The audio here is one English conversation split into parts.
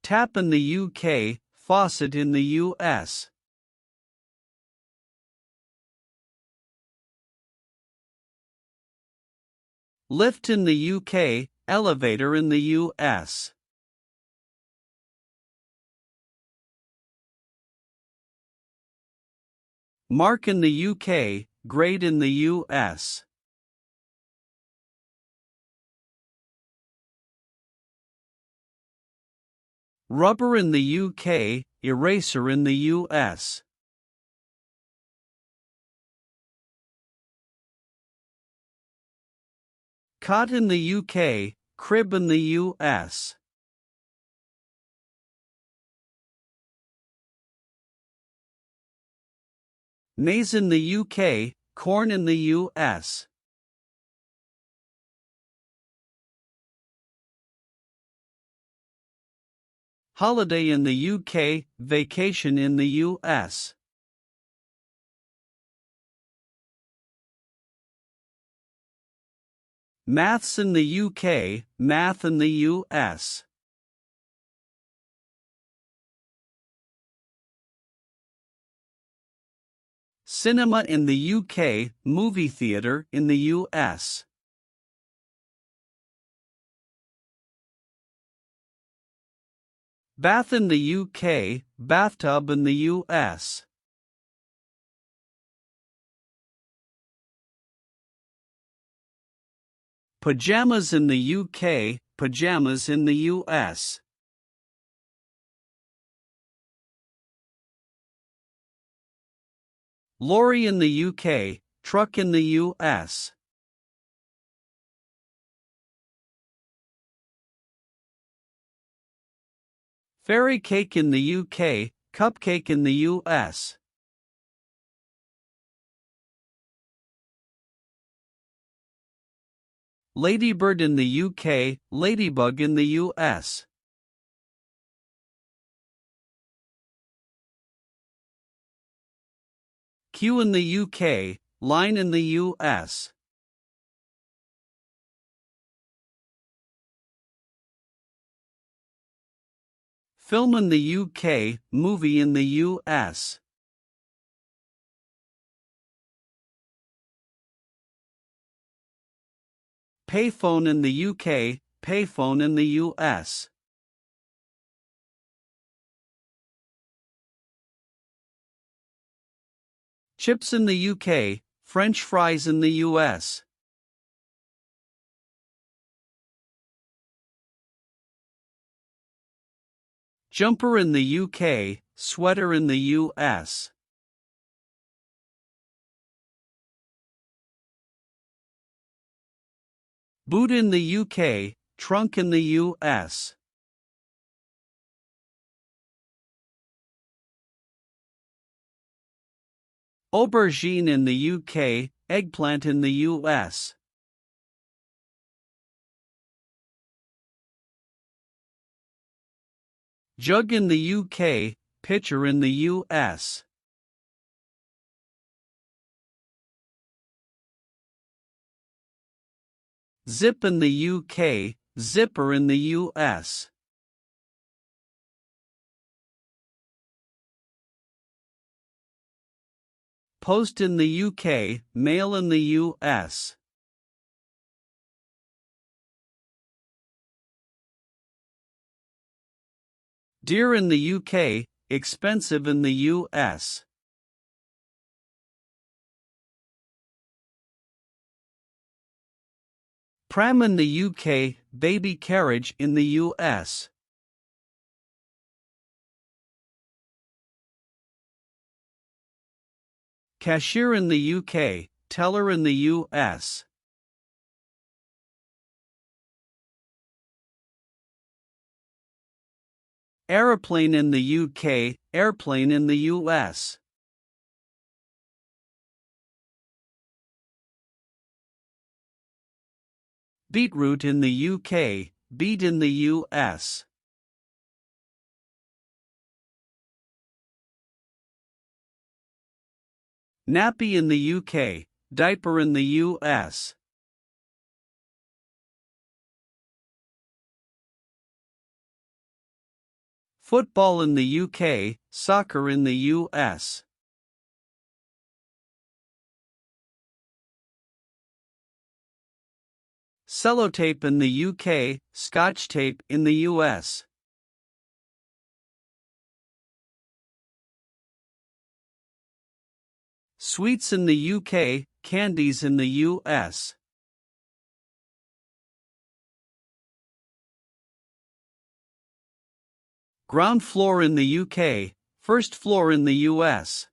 Tap in the UK, faucet in the US. Lift in the UK, elevator in the US. Mark in the UK, grade in the US. Rubber in the UK, eraser in the US. Cot in the UK, crib in the US. Maize in the UK, corn in the US. Holiday in the UK, vacation in the US. Maths in the UK, math in the US. Cinema in the UK, movie theater in the US. Bath in the UK, bathtub in the US. Pajamas in the UK, pajamas in the US. Lorry in the UK, truck in the US. Fairy cake in the UK, cupcake in the US. Ladybird in the UK, ladybug in the US. Queue in the UK, line in the US. Film in the UK, movie in the US. Payphone in the UK, payphone in the US. Chips in the UK, French fries in the US. Jumper in the UK, sweater in the US. Boot in the UK, trunk in the US. Aubergine in the UK, eggplant in the US. Jug in the UK, pitcher in the US. Zip in the UK, zipper in the US. Post in the UK, mail in the US. Dear in the UK, expensive in the US. Pram in the UK, baby carriage in the US. Cashier in the UK, teller in the US. Aeroplane in the UK, airplane in the US. Beetroot in the UK, beet in the US. Nappy in the UK, diaper in the US. Football in the UK, soccer in the US. Sellotape in the UK, Scotch tape in the US. Sweets in the UK, candies in the US. Ground floor in the UK, first floor in the US.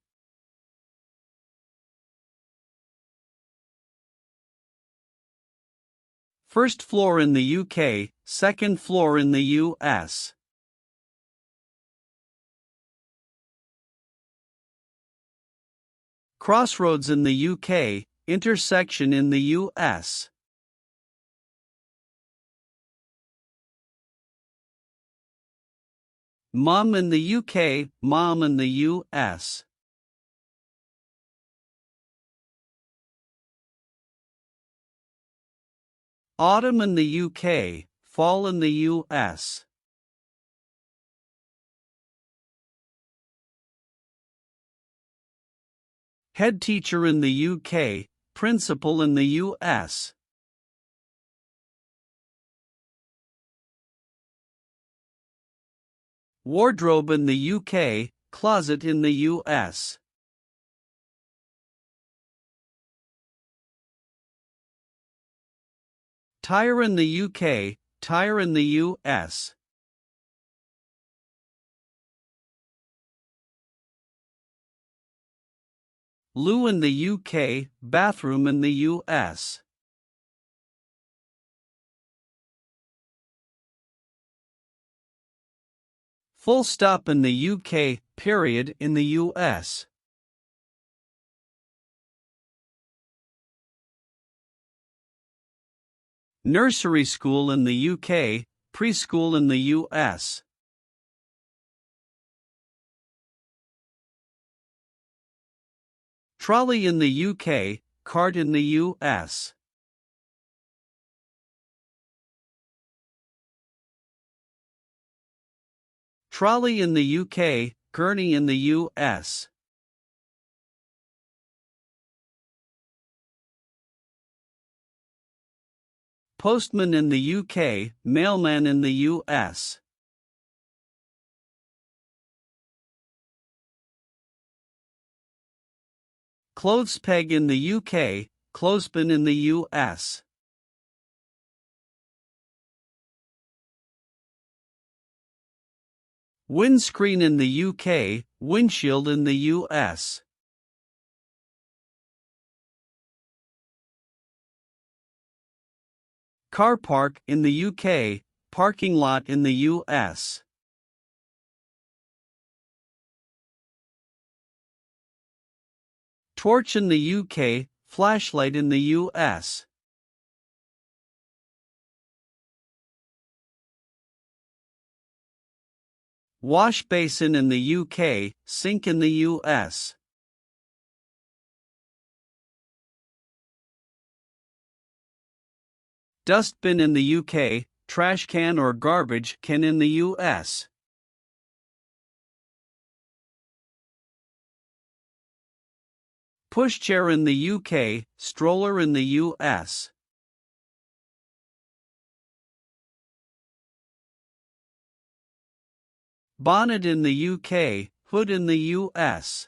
First floor in the UK, second floor in the US. Crossroads in the UK, intersection in the US. Mom in the UK, mom in the US. Autumn in the UK, fall in the US. Head teacher in the UK, principal in the US. Wardrobe in the UK, closet in the US. Tire in the UK, tire in the US. Loo in the UK, bathroom in the US. Full stop in the UK, period in the US. Nursery school in the UK, preschool in the US. Trolley in the UK, cart in the US. Trolley in the UK, gurney in the US. Postman in the UK, mailman in the US. Clothes peg in the UK, clothespin in the US. Windscreen in the UK, windshield in the US. Car park in the UK, parking lot in the US. Torch in the UK, flashlight in the US. Wash basin in the UK, sink in the US. Dustbin in the UK, trash can or garbage can in the US. Pushchair in the UK, stroller in the US. Bonnet in the UK, hood in the US.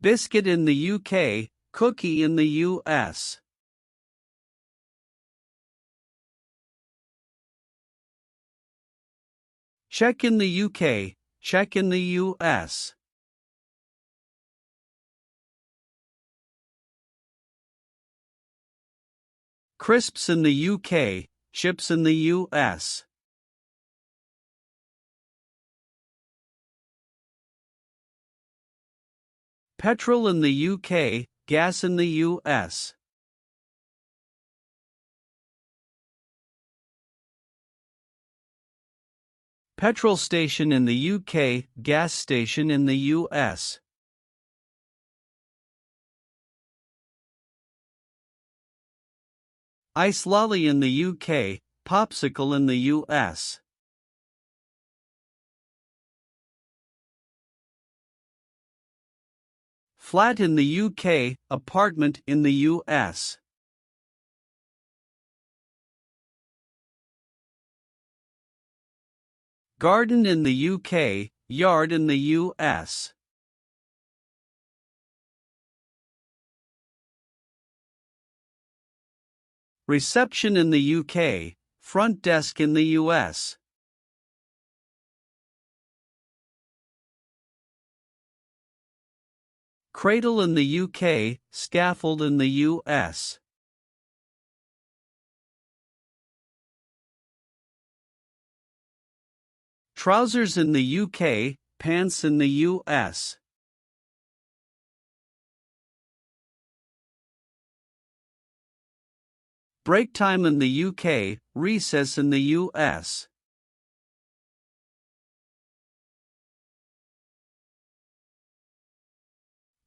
Biscuit in the UK, cookie in the US. Check in the UK, check in the US. Crisps in the UK, chips in the US. Petrol in the UK, gas in the US. Petrol station in the UK, gas station in the US. Ice lolly in the UK, popsicle in the US. Flat in the UK, apartment in the US. Garden in the UK, yard in the US. Reception in the UK, front desk in the US. Cradle in the UK, scaffold in the US. Trousers in the UK, pants in the US. Break time in the UK, recess in the US.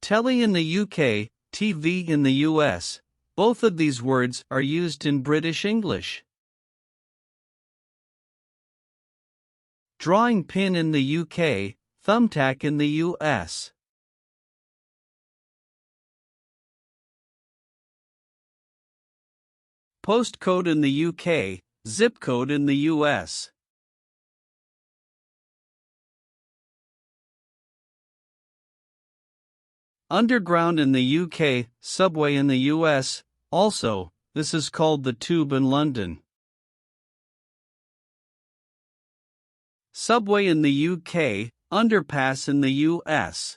Telly in the UK, TV in the US. Both of these words are used in British English. Drawing pin in the UK, thumbtack in the US. Postcode in the UK, zip code in the US. Underground in the UK, subway in the US. Also, this is called the Tube in London. Subway in the UK, underpass in the US.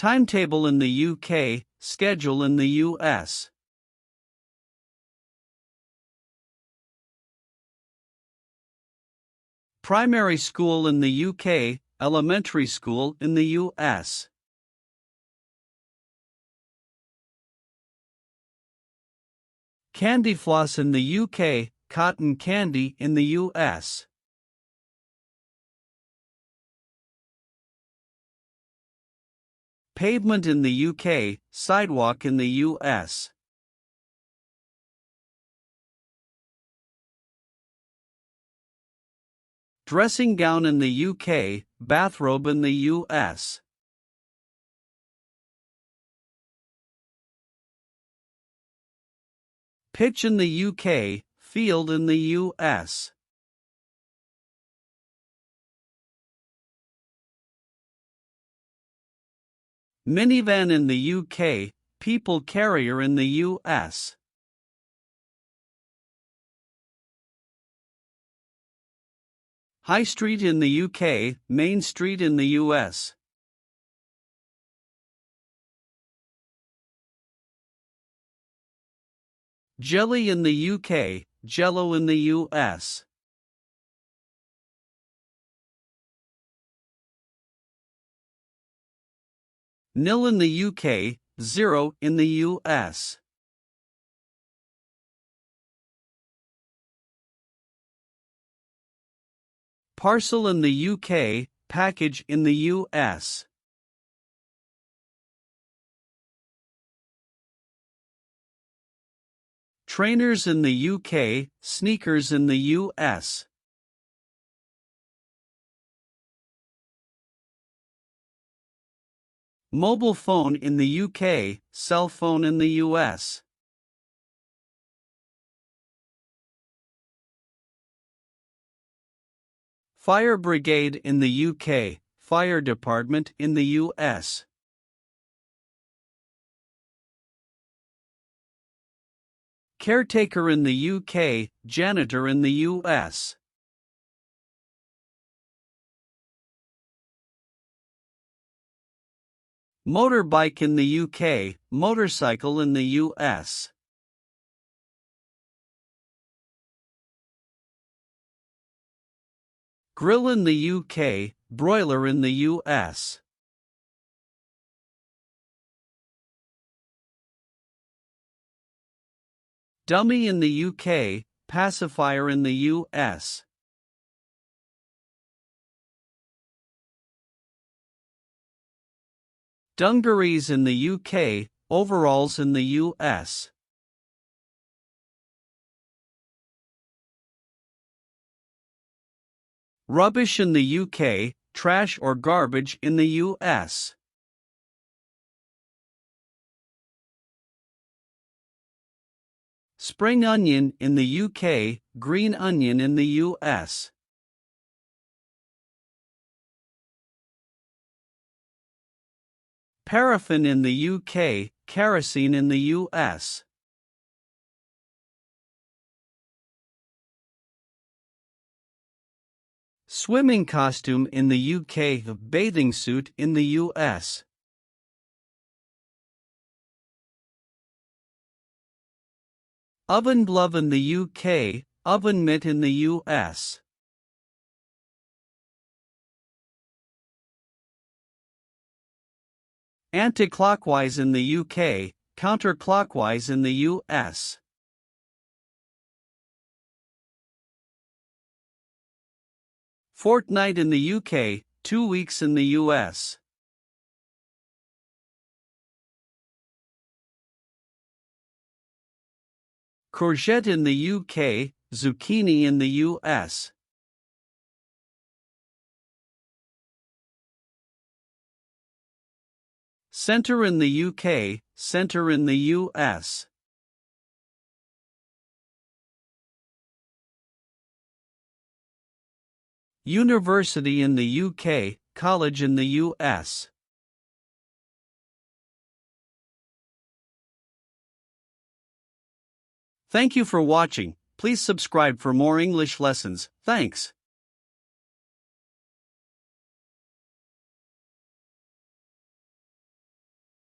Timetable in the UK, schedule in the US. Primary school in the UK, elementary school in the US. Candy floss in the UK, cotton candy in the US. Pavement in the UK, sidewalk in the US. Dressing gown in the UK, bathrobe in the US. Pitch in the UK, field in the US. Minivan in the UK, people carrier in the US. High Street in the UK, Main Street in the US. Jelly in the UK, Jello in the US. Nil in the UK, 0 in the US. Parcel in the UK, package in the US. Trainers in the UK, sneakers in the US. Mobile phone in the UK, cell phone in the US. Fire brigade in the UK, fire department in the US. Caretaker in the UK, janitor in the US. Motorbike in the UK, motorcycle in the US. Grill in the UK, broiler in the US. Dummy in the UK, pacifier in the US. Dungarees in the UK, overalls in the US. Rubbish in the UK, trash or garbage in the US. Spring onion in the UK, green onion in the US. Paraffin in the UK, kerosene in the US. Swimming costume in the UK, bathing suit in the US. Oven glove in the UK, oven mitt in the US. Anti-clockwise in the UK, counterclockwise in the US. Fortnight in the UK, 2 weeks in the US. Courgette in the UK, zucchini in the US. Centre in the UK, centre in the US. University in the UK, college in the US. Thank you for watching. Please subscribe for more English lessons. Thanks.